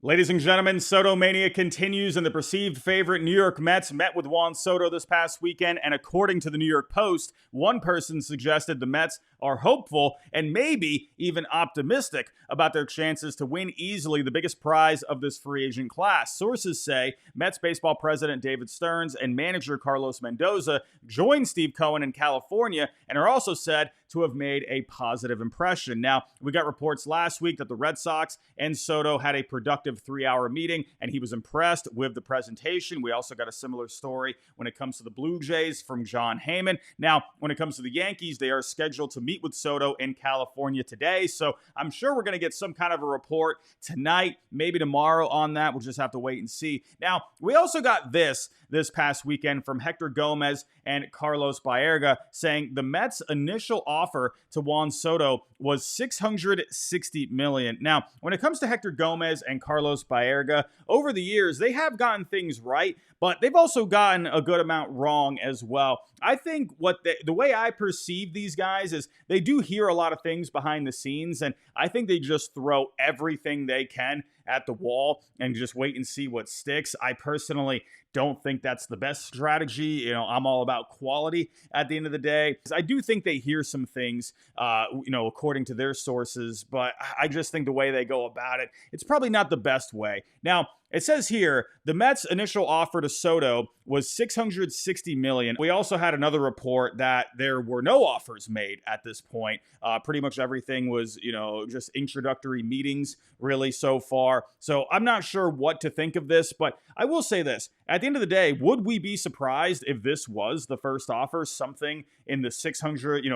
Ladies and gentlemen, Soto Mania continues, and the perceived favorite New York Mets met with Juan Soto this past weekend, and according to the New York Post, one person suggested the Mets are hopeful and maybe even optimistic about their chances to win easily the biggest prize of this free agent class. Sources say Mets baseball president David Stearns and manager Carlos Mendoza joined Steve Cohen in California and are also said to have made a positive impression. Now, we got reports last week that the Red Sox and Soto had a productive 3-hour meeting, and he was impressed with the presentation. We also got a similar story when it comes to the Blue Jays from John Heyman. Now, when it comes to the Yankees, they are scheduled to meet with Soto in California today, so I'm sure we're going to get some kind of a report tonight, maybe tomorrow on that. We'll just have to wait and see. Now, we also got this past weekend from Hector Gomez and Carlos Baerga saying the Mets' initial offer to Juan Soto was $660 million. Now, when it comes to Hector Gomez and Carlos Baerga, over the years, they have gotten things right, but they've also gotten a good amount wrong as well. I think the way I perceive these guys is they do hear a lot of things behind the scenes, and I think they just throw everything they can at the wall and just wait and see what sticks. I personally don't think that's the best strategy. I'm all about quality at the end of the day. I do think they hear some things, according to their sources, but I just think the way they go about it, it's probably not the best way. Now, it says here, the Mets' initial offer to Soto was $660 million. We also had another report that there were no offers made at this point. Pretty much everything was, just introductory meetings really so far. So I'm not sure what to think of this, but I will say this. At the end of the day, would we be surprised if this was the first offer, something in the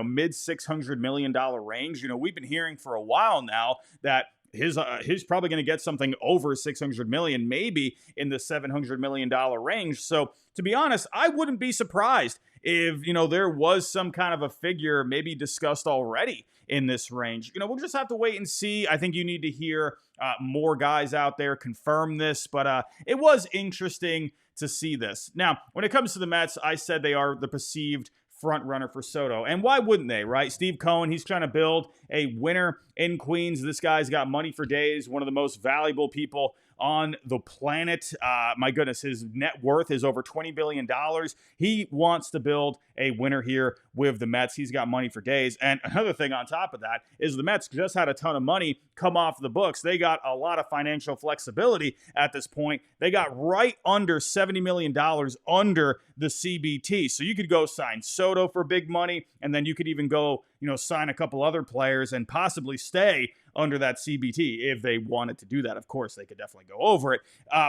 mid $600 million range? We've been hearing for a while now that he's probably going to get something over $600 million, maybe in the $700 million range. So to be honest, I wouldn't be surprised if, there was some kind of a figure maybe discussed already in this range. We'll just have to wait and see. I think you need to hear more guys out there confirm this, but it was interesting to see this. Now, when it comes to the Mets, I said they are the perceived front runner for Soto. And why wouldn't they, right? Steve Cohen, he's trying to build a winner in Queens. This guy's got money for days, one of the most valuable people on the planet. My goodness, his net worth is over $20 billion. He wants to build a winner here with the Mets. He's got money for days. And another thing on top of that is the Mets just had a ton of money come off the books. They got a lot of financial flexibility at this point. They got right under $70 million under the CBT. So you could go sign Soto for big money, and then you could even go, sign a couple other players and possibly stay under that CBT if they wanted to do that. Of course, they could definitely go over it.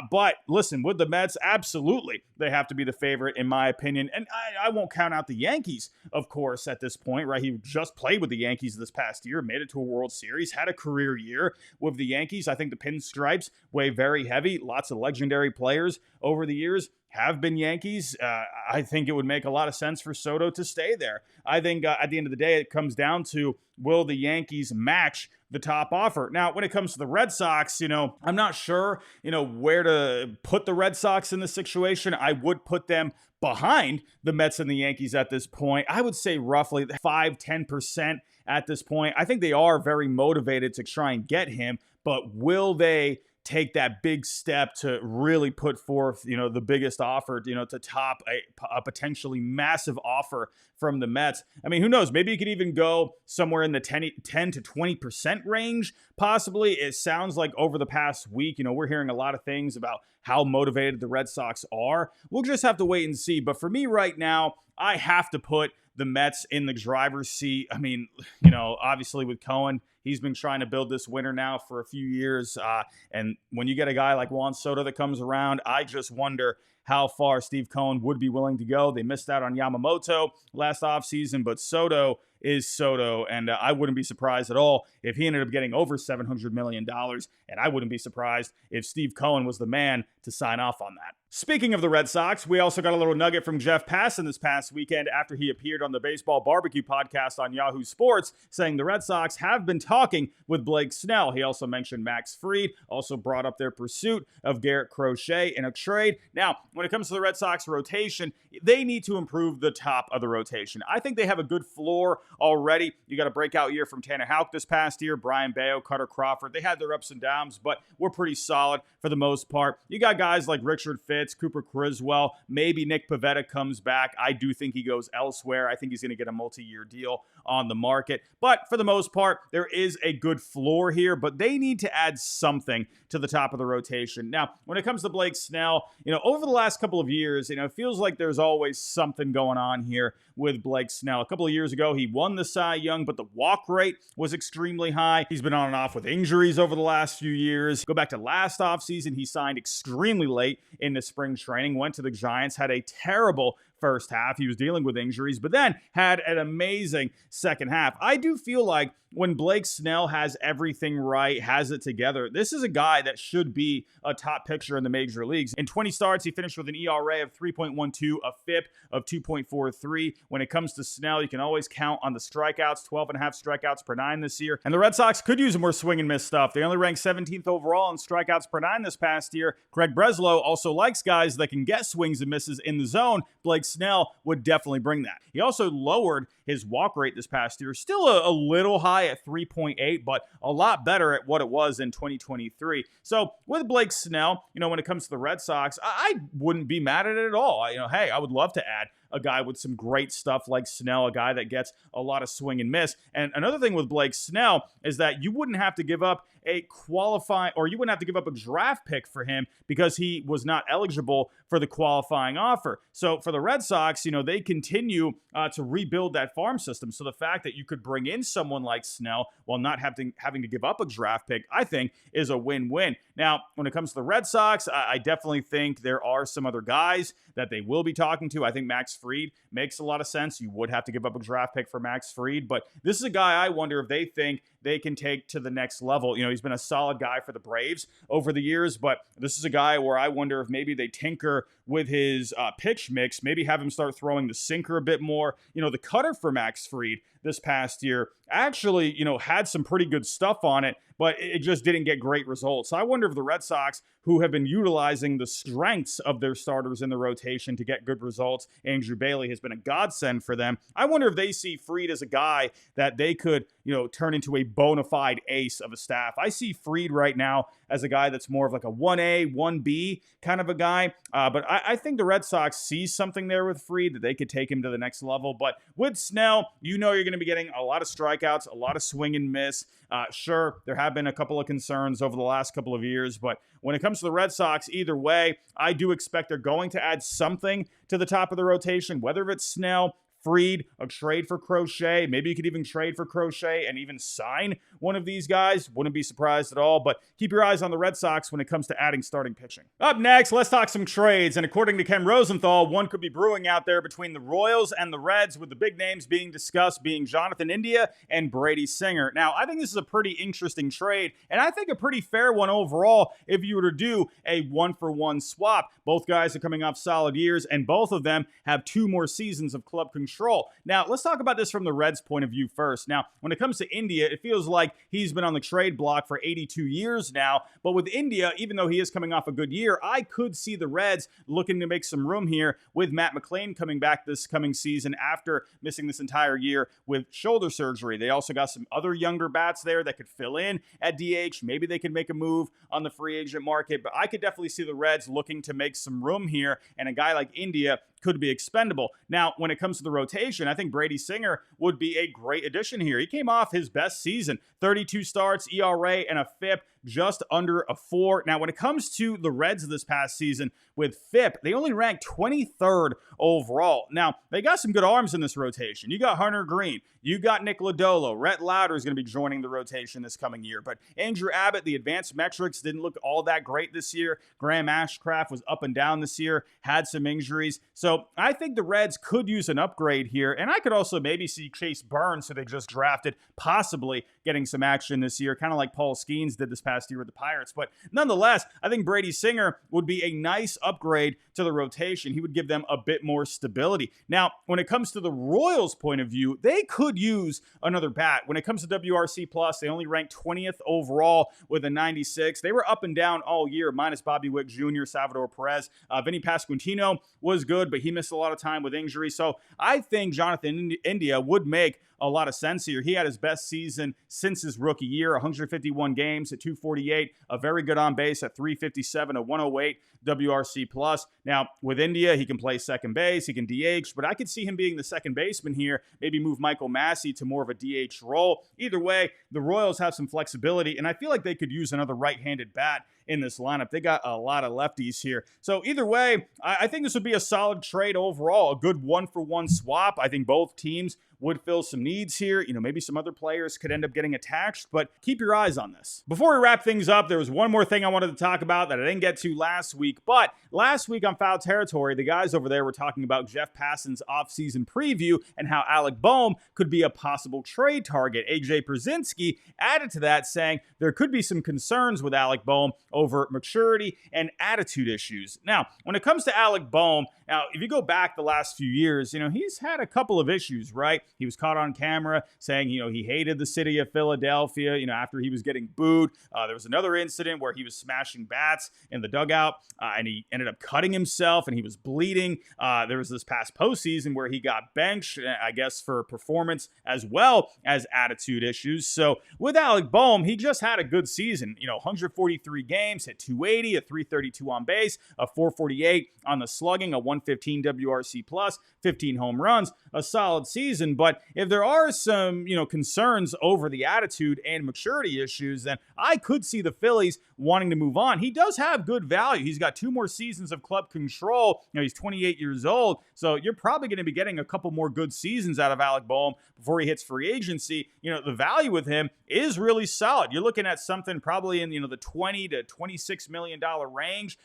But listen, with the Mets, absolutely, they have to be the favorite, in my opinion. And I won't count out the Yankees, of course, at this point, right? He just played with the Yankees this past year, made it to a World Series, had a career year with the Yankees. I think the pinstripes weigh very heavy. Lots of legendary players over the years have been Yankees. I think it would make a lot of sense for Soto to stay there. I think at the end of the day, it comes down to, will the Yankees match the top offer? Now, when it comes to the Red Sox, I'm not sure, where to put the Red Sox in this situation. I would put them behind the Mets and the Yankees at this point. I would say roughly 5-10% at this point. I think they are very motivated to try and get him, but will they take that big step to really put forth, the biggest offer, to top a potentially massive offer from the Mets? I mean, who knows? Maybe you could even go somewhere in the 10 to 20% range, possibly. It sounds like over the past week, we're hearing a lot of things about how motivated the Red Sox are. We'll just have to wait and see. But for me right now, I have to put the Mets in the driver's seat. I mean, obviously with Cohen, he's been trying to build this winner now for a few years. And when you get a guy like Juan Soto that comes around, I just wonder how far Steve Cohen would be willing to go. They missed out on Yamamoto last offseason, but Soto is Soto, and I wouldn't be surprised at all if he ended up getting over $700 million, and I wouldn't be surprised if Steve Cohen was the man to sign off on that. Speaking of the Red Sox, we also got a little nugget from Jeff Passan this past weekend after he appeared on the Baseball Barbecue podcast on Yahoo Sports, saying the Red Sox have been talking with Blake Snell. He also mentioned Max Fried, also brought up their pursuit of Garrett Crochet in a trade. Now, when it comes to the Red Sox rotation, they need to improve the top of the rotation. I think they have a good floor already. You got a breakout year from Tanner Houck this past year, Brian Bayo, Cutter Crawford. They had their ups and downs, but we're pretty solid for the most part. You got guys like Richard Fitz, Cooper Criswell, maybe Nick Pivetta comes back. I do think he goes elsewhere. I think he's going to get a multi-year deal on the market. But for the most part, there is a good floor here, but they need to add something to the top of the rotation. Now, when it comes to Blake Snell, over the last couple of years, it feels like there's always something going on here with Blake Snell. A couple of years ago, he won the Cy Young, but the walk rate was extremely high. He's been on and off with injuries over the last few years. Go back to last offseason, he signed extremely late into spring training, went to the Giants, had a terrible first half. He was dealing with injuries, but then had an amazing second half. I do feel like when Blake Snell has everything right, has it together, this is a guy that should be a top pitcher in the major leagues. In 20 starts, he finished with an ERA of 3.12, a FIP of 2.43. When it comes to Snell, you can always count on the strikeouts, 12.5 strikeouts per nine this year. And the Red Sox could use more swing and miss stuff. They only ranked 17th overall in strikeouts per nine this past year. Craig Breslow also likes guys that can get swings and misses in the zone. Blake Snell would definitely bring that. He also lowered his walk rate this past year. Still a little high at 3.8, but a lot better at what it was in 2023. So with Blake Snell, when it comes to the Red Sox, I wouldn't be mad at it at all. Hey, I would love to add a guy with some great stuff like Snell, a guy that gets a lot of swing and miss. And another thing with Blake Snell is that you wouldn't have to give up a draft pick for him because he was not eligible for the qualifying offer. So for the Red Sox, they continue to rebuild that farm system. So the fact that you could bring in someone like Snell while not having to give up a draft pick, I think is a win-win. Now, when it comes to the Red Sox, I definitely think there are some other guys that they will be talking to. I think Max Fried makes a lot of sense. You would have to give up a draft pick for Max Fried, but this is a guy I wonder if they think they can take to the next level. He's been a solid guy for the Braves over the years, but this is a guy where I wonder if maybe they tinker with his pitch mix, maybe have him start throwing the sinker a bit more. The cutter for Max Fried this past year actually, had some pretty good stuff on it, but it just didn't get great results. So I wonder if the Red Sox, who have been utilizing the strengths of their starters in the rotation to get good results, Andrew Bailey has been a godsend for them. I wonder if they see Fried as a guy that they could, turn into a bona fide ace of a staff. I see Fried right now as a guy that's more of like a 1A, 1B kind of a guy. But I think the Red Sox see something there with Fried that they could take him to the next level. But with Snell, you're going to be getting a lot of strikeouts, a lot of swing and miss. Sure, there have been a couple of concerns over the last couple of years, but when it comes to the Red Sox, either way, I do expect they're going to add something to the top of the rotation, whether it's Snell, Fried, a trade for Crochet. Maybe you could even trade for Crochet and even sign one of these guys. Wouldn't be surprised at all, but keep your eyes on the Red Sox when it comes to adding starting pitching. Up next, let's talk some trades. And according to Ken Rosenthal, one could be brewing out there between the Royals and the Reds, with the big names being discussed being Jonathan India and Brady Singer. Now, I think this is a pretty interesting trade, and I think a pretty fair one overall if you were to do a one-for-one swap. Both guys are coming off solid years, and both of them have 2 more seasons of club control. Now, let's talk about this from the Reds' point of view first. Now, when it comes to India, it feels like he's been on the trade block for 82 years now. But with India, even though he is coming off a good year, I could see the Reds looking to make some room here with Matt McClain coming back this coming season after missing this entire year with shoulder surgery. They also got some other younger bats there that could fill in at DH. Maybe they could make a move on the free agent market, but I could definitely see the Reds looking to make some room here, and a guy like India could be expendable. Now, when it comes to the rotation, I think Brady Singer would be a great addition here. He came off his best season, 32 starts, ERA, and a FIP just under a 4. Now, when it comes to the Reds this past season with FIP, they only ranked 23rd overall. Now, they got some good arms in this rotation. You got Hunter Green. You got Nick Lodolo. Rhett Lauder is going to be joining the rotation this coming year. But Andrew Abbott, the advanced metrics didn't look all that great this year. Graham Ashcraft was up and down this year, had some injuries. So So I think the Reds could use an upgrade here, and I could also maybe see Chase Burns, who they just drafted, possibly getting some action this year, kind of like Paul Skeens did this past year with the Pirates. But nonetheless, I think Brady Singer would be a nice upgrade to the rotation. He would give them a bit more stability. Now, when it comes to the Royals' point of view, they could use another bat. When it comes to WRC+, they only ranked 20th overall with a 96. They were up and down all year, minus Bobby Wick Jr., Salvador Perez. Vinny Pasquantino was good, but he missed a lot of time with injury. So I think Jonathan India would make a lot of sense here. He had his best season since his rookie year, 151 games at 248, a very good on base at 357, a 108 WRC+. Now, with India, he can play second base, he can DH, but I could see him being the second baseman here, maybe move Michael Massey to more of a DH role. Either way, the Royals have some flexibility, and I feel like they could use another right-handed bat in this lineup. They got a lot of lefties here. So either way, I think this would be a solid trade overall, a good one-for-one swap. I think both teams would fill some needs here. Maybe some other players could end up getting attached, but keep your eyes on this. Before we wrap things up, there was one more thing I wanted to talk about that I didn't get to last week, but last week on Foul Territory, the guys over there were talking about Jeff Passan's offseason preview and how Alec Bowe could be a possible trade target. AJ Pierzynski added to that, saying there could be some concerns with Alec Bowe over maturity and attitude issues. Now, when it comes to Alec Bowe, if you go back the last few years, he's had a couple of issues, right? He was caught on camera saying, he hated the city of Philadelphia, after he was getting booed. There was another incident where he was smashing bats in the dugout, and he ended up cutting himself, and he was bleeding. There was this past postseason where he got benched, I guess, for performance as well as attitude issues. So with Alec Bowe, he just had a good season. 143 games, hit 280, a 332 on base, a 448 on the slugging, a 115 WRC+, 15 home runs, a solid season. But if there are some, concerns over the attitude and maturity issues, then I could see the Phillies wanting to move on. He does have good value. He's got 2 more seasons of club control. He's 28 years old, so you're probably going to be getting a couple more good seasons out of Alec Bowe before he hits free agency. The value with him is really solid. You're looking at something probably in, the 20 to $26 million range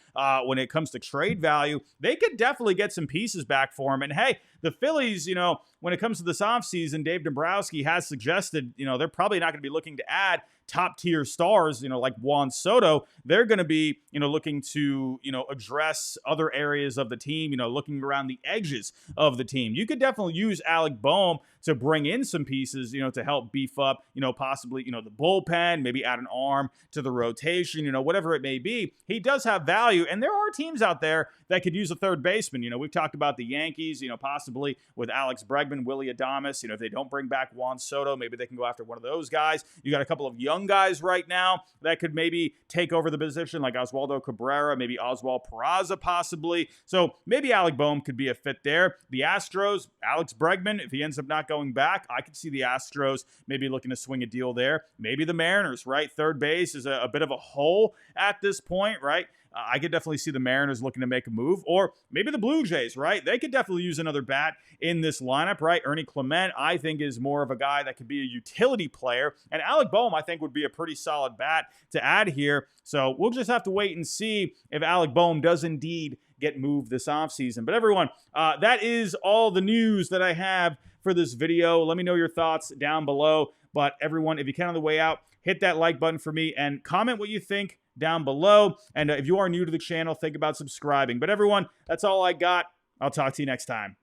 when it comes to trade value. They could definitely get some pieces back for him. And hey, the Phillies, when it comes to this offseason, Dave Dombrowski has suggested, they're probably not going to be looking to add top-tier stars, like Juan Soto. They're going to be, looking to, address other areas of the team, looking around the edges of the team. You could definitely use Alec Bowe to bring in some pieces, to help beef up, possibly, the bullpen, maybe add an arm to the rotation, whatever it may be. He does have value, and there are teams out there that could use a third baseman. We've talked about the Yankees, possibly with Alex Bregman, Willie Adames. If they don't bring back Juan Soto, maybe they can go after one of those guys. You got a couple of young guys right now that could maybe take over the position, like Oswaldo Cabrera, maybe Oswald Peraza possibly. So maybe Alec Bowe could be a fit there. The Astros, Alex Bregman, if he ends up not going back, I could see the Astros maybe looking to swing a deal there. Maybe the Mariners, right? Third base is a bit of a hole at this point, right? I could definitely see the Mariners looking to make a move, or maybe the Blue Jays, right? They could definitely use another bat in this lineup, right? Ernie Clement, I think, is more of a guy that could be a utility player, and Alec Bowe, I think, would be a pretty solid bat to add here. So we'll just have to wait and see if Alec Bowe does indeed get moved this offseason. But everyone, that is all the news that I have for this video. Let me know your thoughts down below. But everyone, if you can on the way out, hit that like button for me and comment what you think down below. And if you are new to the channel, think about subscribing. But everyone, that's all I got. I'll talk to you next time.